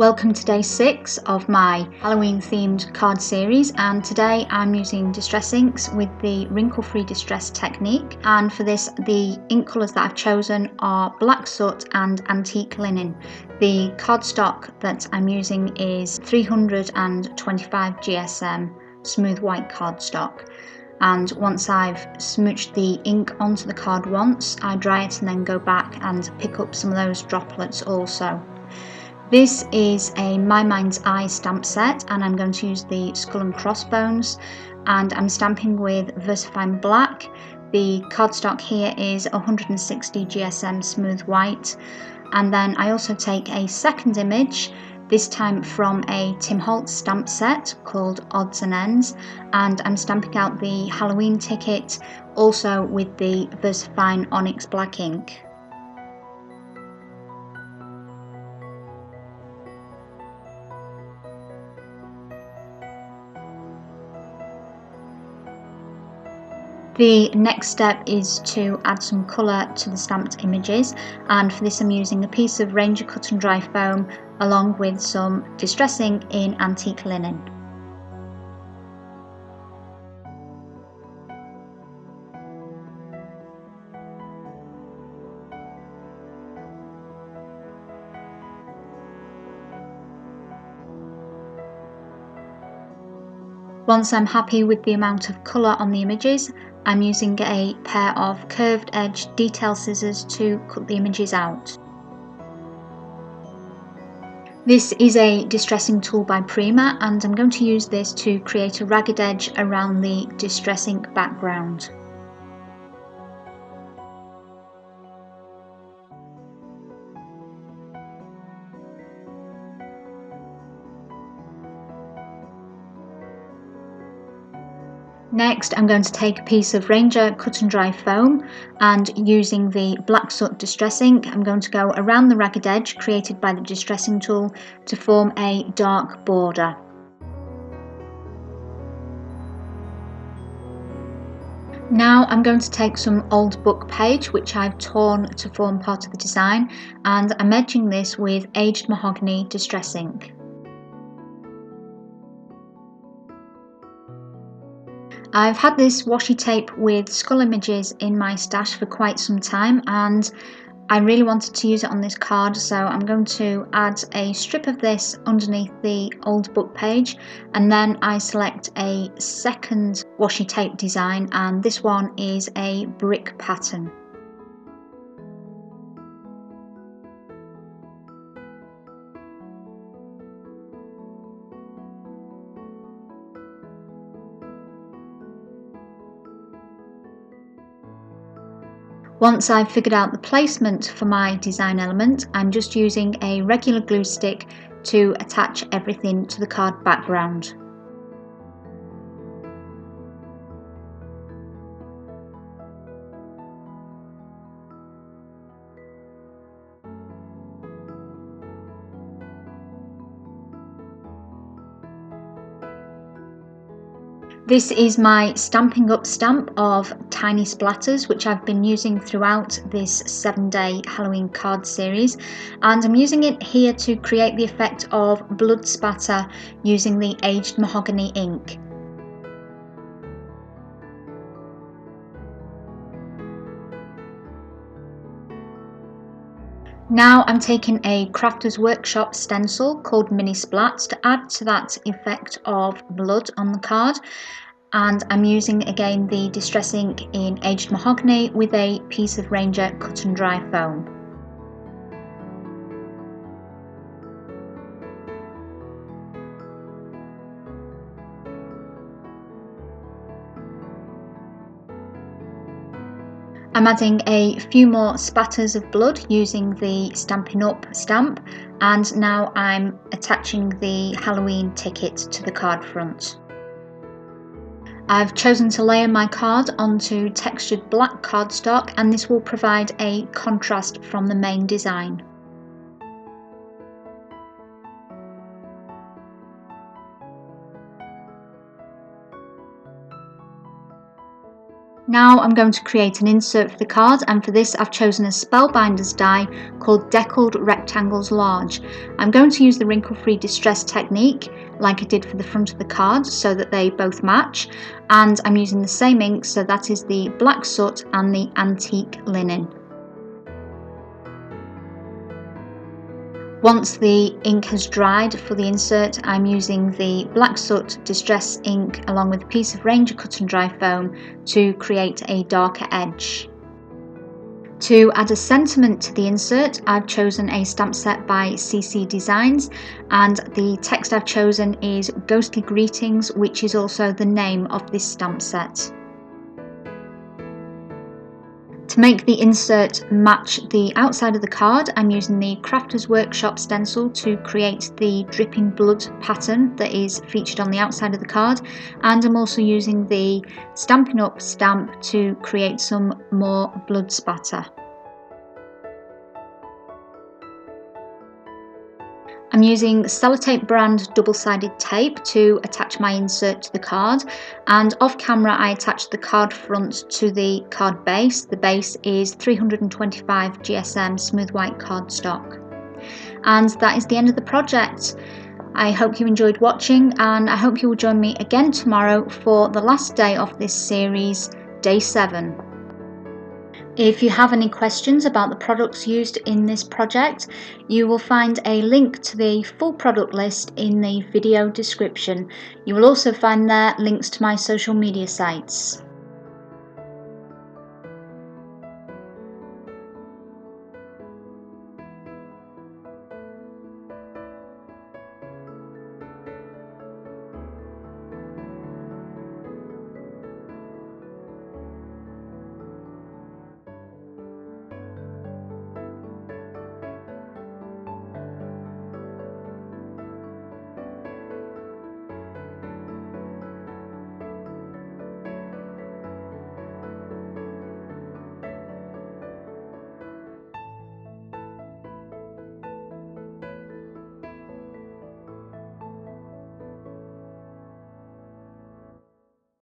Welcome to day 6 of my Halloween themed card series, and today I'm using distress inks with the wrinkle-free distress technique, and for this the ink colours that I've chosen are black soot and antique linen. The cardstock that I'm using is 325 GSM smooth white cardstock, and once I've smooched the ink onto the card once, I dry it and then go back and pick up some of those droplets also. This is a My Mind's Eye stamp set, and I'm going to use the skull and crossbones, and I'm stamping with VersaFine Black. The cardstock here is 160 GSM smooth white, and then I also take a second image, this time from a Tim Holtz stamp set called Odds and Ends, and I'm stamping out the Halloween ticket also with the VersaFine Onyx Black ink. The next step is to add some colour to the stamped images, and for this I'm using a piece of Ranger cut and dry foam along with some distress ink in antique linen. Once I'm happy with the amount of colour on the images, I'm using a pair of curved edge detail scissors to cut the images out. This is a distressing tool by Prima, and I'm going to use this to create a ragged edge around the distress ink background. Next, I'm going to take a piece of Ranger cut and dry foam, and using the black soot distress ink, I'm going to go around the ragged edge created by the distressing tool to form a dark border. Now I'm going to take some old book page which I've torn to form part of the design, and I'm edging this with aged mahogany distress ink. I've had this washi tape with skull images in my stash for quite some time, and I really wanted to use it on this card, so I'm going to add a strip of this underneath the old book page, and then I select a second washi tape design, and this one is a brick pattern. Once I've figured out the placement for my design element, I'm just using a regular glue stick to attach everything to the card background. This is my Stamping Up stamp of tiny splatters, which I've been using throughout this 7-day Halloween card series, and I'm using it here to create the effect of blood spatter using the aged mahogany ink. Now I'm taking a Crafter's Workshop stencil called Mini Splats to add to that effect of blood on the card, and I'm using again the distress ink in aged mahogany with a piece of Ranger cut and dry foam. I'm adding a few more spatters of blood using the Stampin' Up stamp, and now I'm attaching the Halloween ticket to the card front. I've chosen to layer my card onto textured black cardstock, and this will provide a contrast from the main design. Now I'm going to create an insert for the card, and for this I've chosen a Spellbinders die called Deckled Rectangles Large. I'm going to use the wrinkle-free distress technique like I did for the front of the card so that they both match, and I'm using the same ink, so that is the Black Soot and the Antique Linen. Once the ink has dried for the insert, I'm using the Black Soot Distress ink along with a piece of Ranger Cut and Dry foam to create a darker edge. To add a sentiment to the insert, I've chosen a stamp set by CC Designs, and the text I've chosen is Ghostly Greetings, which is also the name of this stamp set. To make the insert match the outside of the card, I'm using the Crafter's Workshop stencil to create the dripping blood pattern that is featured on the outside of the card, and I'm also using the Stampin' Up stamp to create some more blood spatter. I'm using Sellotape brand double-sided tape to attach my insert to the card, and off camera I attached the card front to the card base. The base is 325 GSM smooth white cardstock. And that is the end of the project. I hope you enjoyed watching, and I hope you will join me again tomorrow for the last day of this series, day 7. If you have any questions about the products used in this project, you will find a link to the full product list in the video description. You will also find there links to my social media sites.